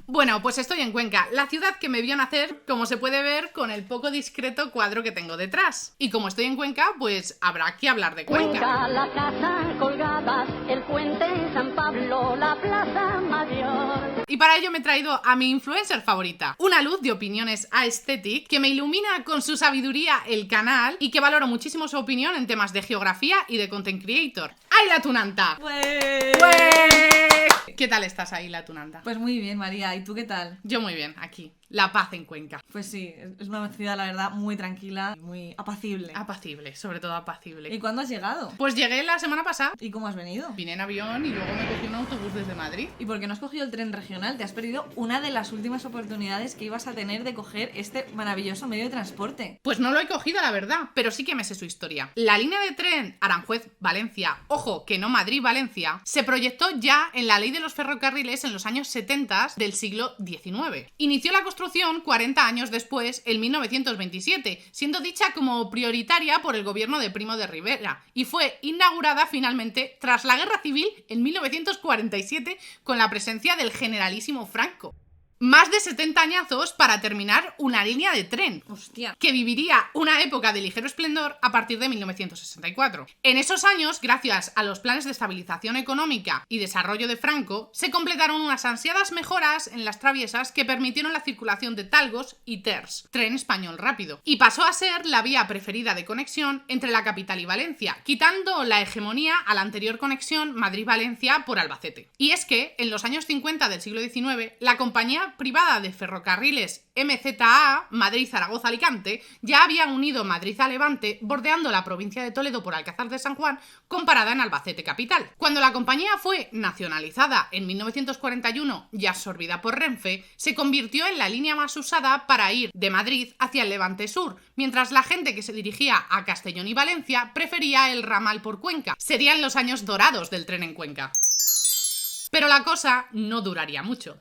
Bueno, pues estoy en Cuenca, la ciudad que me vio nacer, como se puede ver con el poco discreto cuadro que tengo detrás. Y como estoy en Cuenca, pues habrá que hablar de Cuenca. Cuenca, la casa colgada, el puente San Pablo, la plaza mayor. Y para ello me he traído a mi influencer favorita, una luz de opiniones aesthetic que me ilumina con su sabiduría el canal y que valoro muchísimo su opinión en temas de geografía y de content creator. ¡Ayla Tunanta! ¡Ué! ¿Qué tal estás, Ayla Tunanta? Pues muy bien, María. ¿Y tú qué tal? Yo muy bien, aquí. La paz en Cuenca. Pues sí, es una ciudad, la verdad, muy tranquila, muy apacible. Apacible, sobre todo apacible. ¿Y cuándo has llegado? Pues llegué la semana pasada. ¿Y cómo has venido? Vine en avión y luego me cogí un autobús desde Madrid. ¿Y por qué no has cogido el tren regional? Te has perdido una de las últimas oportunidades que ibas a tener de coger este maravilloso medio de transporte. Pues no lo he cogido, la verdad, pero sí que me sé su historia. La línea de tren Aranjuez-Valencia, ojo, que no Madrid-Valencia, se proyectó ya en la ley de los ferrocarriles en los años 70 del siglo XIX. Inició la construcción 40 años después, en 1927, siendo dicha como prioritaria por el gobierno de Primo de Rivera, y fue inaugurada finalmente tras la Guerra Civil en 1947 con la presencia del generalísimo Franco. Más de 70 añazos para terminar una línea de tren. ¡Hostia! Que viviría una época de ligero esplendor a partir de 1964. En esos años, gracias a los planes de estabilización económica y desarrollo de Franco, se completaron unas ansiadas mejoras en las traviesas que permitieron la circulación de talgos y TERS, tren español rápido, y pasó a ser la vía preferida de conexión entre la capital y Valencia, quitando la hegemonía a la anterior conexión Madrid-Valencia por Albacete. Y es que, en los años 50 del siglo XIX, la compañía privada de ferrocarriles MZA, Madrid-Zaragoza-Alicante, ya había unido Madrid a Levante, bordeando la provincia de Toledo por Alcázar de San Juan, con parada en Albacete capital. Cuando la compañía fue nacionalizada en 1941 y absorbida por Renfe, se convirtió en la línea más usada para ir de Madrid hacia el Levante Sur, mientras la gente que se dirigía a Castellón y Valencia prefería el ramal por Cuenca. Serían los años dorados del tren en Cuenca. Pero la cosa no duraría mucho.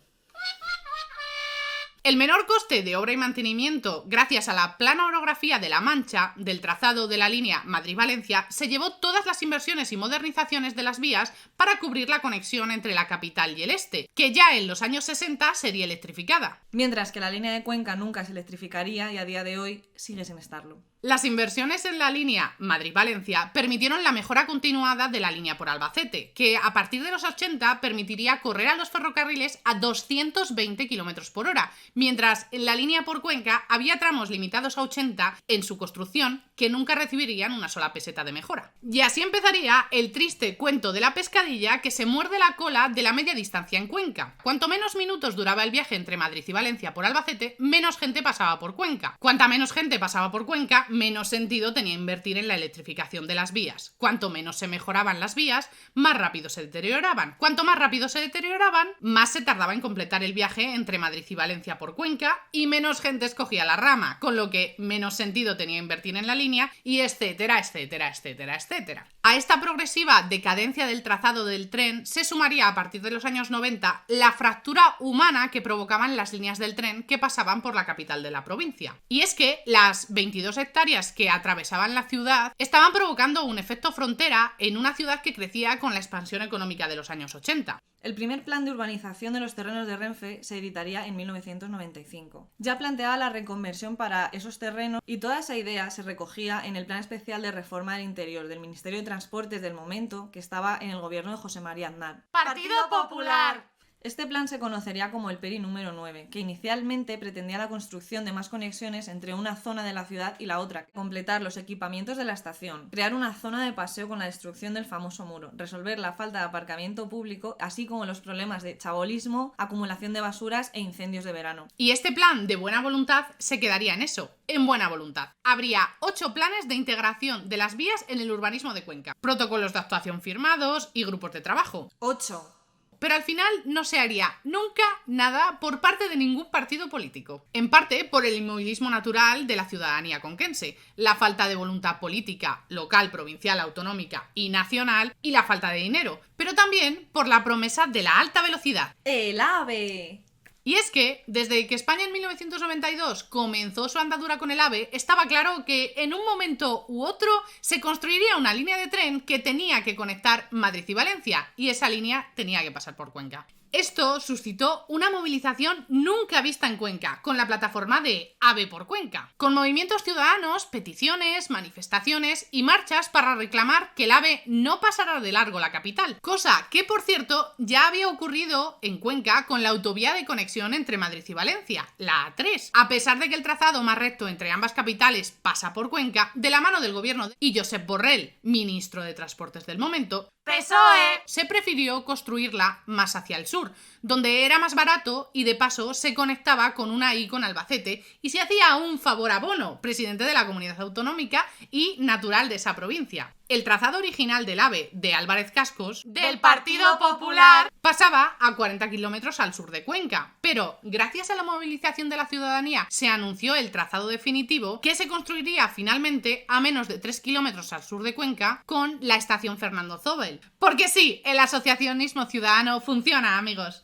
El menor coste de obra y mantenimiento, gracias a la plana orografía de La Mancha, del trazado de la línea Madrid-Valencia, se llevó todas las inversiones y modernizaciones de las vías para cubrir la conexión entre la capital y el este, que ya en los años 60 sería electrificada. Mientras que la línea de Cuenca nunca se electrificaría y a día de hoy sigue sin estarlo. Las inversiones en la línea Madrid-Valencia permitieron la mejora continuada de la línea por Albacete, que a partir de los 80 permitiría correr a los ferrocarriles a 220 km por hora, mientras en la línea por Cuenca había tramos limitados a 80 en su construcción que nunca recibirían una sola peseta de mejora. Y así empezaría el triste cuento de la pescadilla que se muerde la cola de la media distancia en Cuenca. Cuanto menos minutos duraba el viaje entre Madrid y Valencia por Albacete, menos gente pasaba por Cuenca. Cuanta menos gente pasaba por Cuenca, menos sentido tenía invertir en la electrificación de las vías. Cuanto menos se mejoraban las vías, más rápido se deterioraban. Cuanto más rápido se deterioraban, más se tardaba en completar el viaje entre Madrid y Valencia por Cuenca y menos gente escogía la rama, con lo que menos sentido tenía invertir en la línea y etcétera, etcétera, etcétera, etcétera. A esta progresiva decadencia del trazado del tren se sumaría a partir de los años 90 la fractura humana que provocaban las líneas del tren que pasaban por la capital de la provincia. Y es que las 22 hectáreas que atravesaban la ciudad estaban provocando un efecto frontera en una ciudad que crecía con la expansión económica de los años 80. El primer plan de urbanización de los terrenos de Renfe se editaría en 1995. Ya planteaba la reconversión para esos terrenos y toda esa idea se recogía en el Plan Especial de Reforma del Interior del Ministerio de Transportes del momento, que estaba en el gobierno de José María Aznar. ¡Partido Popular! Este plan se conocería como el PERI número 9, que inicialmente pretendía la construcción de más conexiones entre una zona de la ciudad y la otra, completar los equipamientos de la estación, crear una zona de paseo con la destrucción del famoso muro, resolver la falta de aparcamiento público, así como los problemas de chabolismo, acumulación de basuras e incendios de verano. Y este plan de buena voluntad se quedaría en eso, en buena voluntad. Habría 8 planes de integración de las vías en el urbanismo de Cuenca, protocolos de actuación firmados y grupos de trabajo. 8. Pero al final no se haría nunca nada por parte de ningún partido político. En parte por el inmovilismo natural de la ciudadanía conquense, la falta de voluntad política, local, provincial, autonómica y nacional, y la falta de dinero. Pero también por la promesa de la alta velocidad. ¡El AVE! Y es que, desde que España en 1992 comenzó su andadura con el AVE, estaba claro que en un momento u otro se construiría una línea de tren que tenía que conectar Madrid y Valencia, y esa línea tenía que pasar por Cuenca. Esto suscitó una movilización nunca vista en Cuenca, con la plataforma de AVE por Cuenca, con movimientos ciudadanos, peticiones, manifestaciones y marchas para reclamar que el AVE no pasara de largo la capital, cosa que, por cierto, ya había ocurrido en Cuenca con la autovía de conexión entre Madrid y Valencia, la A3. A pesar de que el trazado más recto entre ambas capitales pasa por Cuenca, de la mano del gobierno y Josep Borrell, ministro de Transportes del momento, ¡PSOE! se prefirió construirla más hacia el sur, donde era más barato y de paso se conectaba con una I con Albacete y se hacía un favor a Bono, presidente de la comunidad autonómica y natural de esa provincia. El trazado original del AVE de Álvarez Cascos, ¡Del Partido Popular!, pasaba a 40 kilómetros al sur de Cuenca, pero gracias a la movilización de la ciudadanía se anunció el trazado definitivo que se construiría finalmente a menos de 3 kilómetros al sur de Cuenca con la estación Fernando Zóbel. Porque sí, el asociacionismo ciudadano funciona, amigos.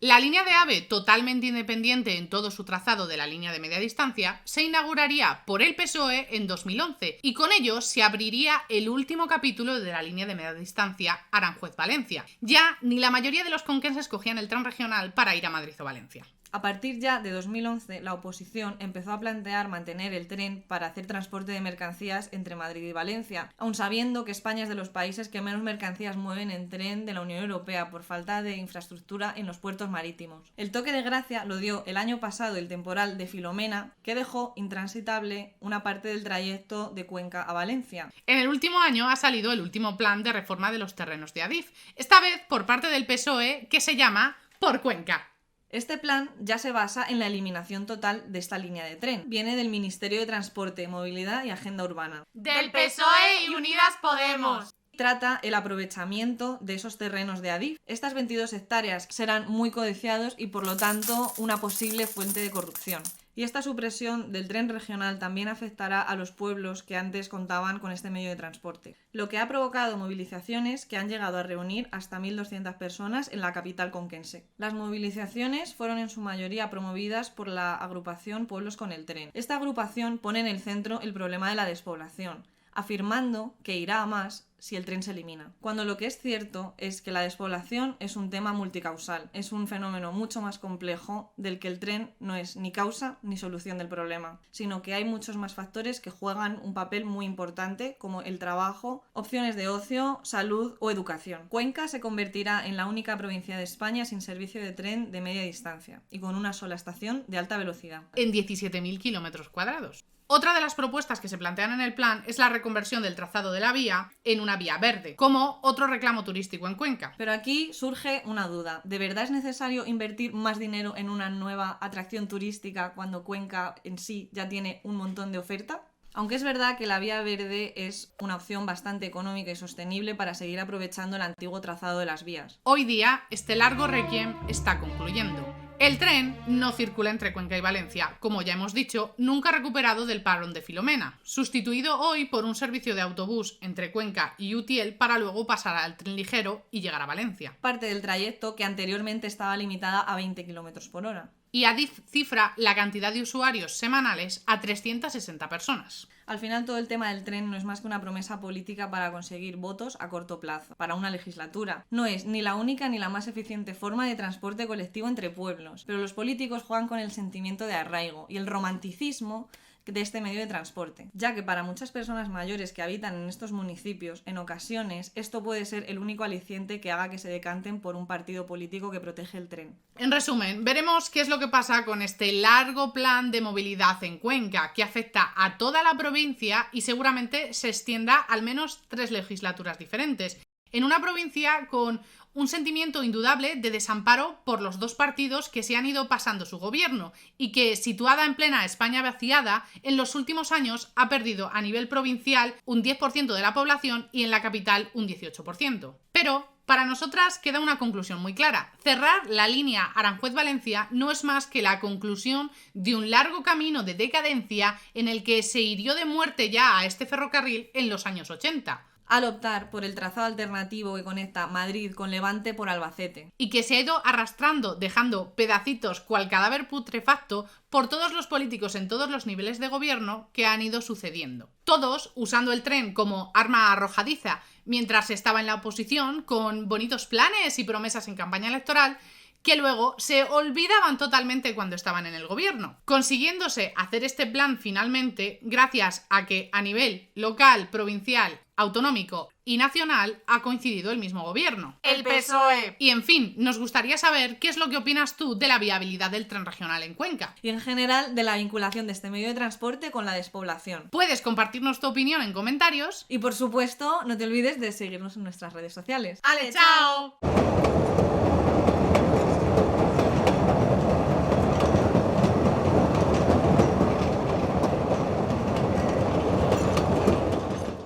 La línea de AVE, totalmente independiente en todo su trazado de la línea de media distancia, se inauguraría por el PSOE en 2011 y con ello se abriría el último capítulo de la línea de media distancia Aranjuez-Valencia. Ya ni la mayoría de los conquenses cogían el tren regional para ir a Madrid o Valencia. A partir ya de 2011, la oposición empezó a plantear mantener el tren para hacer transporte de mercancías entre Madrid y Valencia, aun sabiendo que España es de los países que menos mercancías mueven en tren de la Unión Europea por falta de infraestructura en los puertos marítimos. El toque de gracia lo dio el año pasado el temporal de Filomena, que dejó intransitable una parte del trayecto de Cuenca a Valencia. En el último año ha salido el último plan de reforma de los terrenos de Adif, esta vez por parte del PSOE, que se llama Por Cuenca. Este plan ya se basa en la eliminación total de esta línea de tren. Viene del Ministerio de Transporte, Movilidad y Agenda Urbana. ¡Del PSOE y Unidas Podemos! Trata el aprovechamiento de esos terrenos de Adif. Estas 22 hectáreas serán muy codiciados y por lo tanto una posible fuente de corrupción. Y esta supresión del tren regional también afectará a los pueblos que antes contaban con este medio de transporte, lo que ha provocado movilizaciones que han llegado a reunir hasta 1.200 personas en la capital conquense. Las movilizaciones fueron en su mayoría promovidas por la agrupación Pueblos con el Tren. Esta agrupación pone en el centro el problema de la despoblación, afirmando que irá a más si el tren se elimina. Cuando lo que es cierto es que la despoblación es un tema multicausal, es un fenómeno mucho más complejo del que el tren no es ni causa ni solución del problema, sino que hay muchos más factores que juegan un papel muy importante como el trabajo, opciones de ocio, salud o educación. Cuenca se convertirá en la única provincia de España sin servicio de tren de media distancia y con una sola estación de alta velocidad. En 17.000 kilómetros cuadrados. Otra de las propuestas que se plantean en el plan es la reconversión del trazado de la vía en una vía verde, como otro reclamo turístico en Cuenca. Pero aquí surge una duda. ¿De verdad es necesario invertir más dinero en una nueva atracción turística cuando Cuenca en sí ya tiene un montón de oferta? Aunque es verdad que la vía verde es una opción bastante económica y sostenible para seguir aprovechando el antiguo trazado de las vías. Hoy día, este largo requiem está concluyendo. El tren no circula entre Cuenca y Valencia, como ya hemos dicho, nunca recuperado del parón de Filomena, sustituido hoy por un servicio de autobús entre Cuenca y Utiel para luego pasar al tren ligero y llegar a Valencia. Parte del trayecto que anteriormente estaba limitada a 20 km por hora. Y Adif cifra la cantidad de usuarios semanales a 360 personas. Al final todo el tema del tren no es más que una promesa política para conseguir votos a corto plazo, para una legislatura. No es ni la única ni la más eficiente forma de transporte colectivo entre pueblos, pero los políticos juegan con el sentimiento de arraigo y el romanticismo de este medio de transporte, ya que para muchas personas mayores que habitan en estos municipios, en ocasiones, esto puede ser el único aliciente que haga que se decanten por un partido político que protege el tren. En resumen, veremos qué es lo que pasa con este largo plan de movilidad en Cuenca, que afecta a toda la provincia y seguramente se extienda al menos 3 legislaturas diferentes. En una provincia con un sentimiento indudable de desamparo por los dos partidos que se han ido pasando su gobierno y que, situada en plena España vaciada, en los últimos años ha perdido a nivel provincial un 10% de la población y en la capital un 18%. Pero para nosotras queda una conclusión muy clara. Cerrar la línea Aranjuez-Valencia no es más que la conclusión de un largo camino de decadencia en el que se hirió de muerte ya a este ferrocarril en los años 80. al optar por el trazado alternativo que conecta Madrid con Levante por Albacete. Y que se ha ido arrastrando, dejando pedacitos cual cadáver putrefacto por todos los políticos en todos los niveles de gobierno que han ido sucediendo. Todos usando el tren como arma arrojadiza mientras estaba en la oposición, con bonitos planes y promesas en campaña electoral, que luego se olvidaban totalmente cuando estaban en el gobierno, consiguiéndose hacer este plan finalmente gracias a que a nivel local, provincial, autonómico y nacional ha coincidido el mismo gobierno. El PSOE. Y en fin, nos gustaría saber qué es lo que opinas tú de la viabilidad del tren regional en Cuenca. Y en general de la vinculación de este medio de transporte con la despoblación. Puedes compartirnos tu opinión en comentarios. Y por supuesto, no te olvides de seguirnos en nuestras redes sociales. ¡Ale, chao!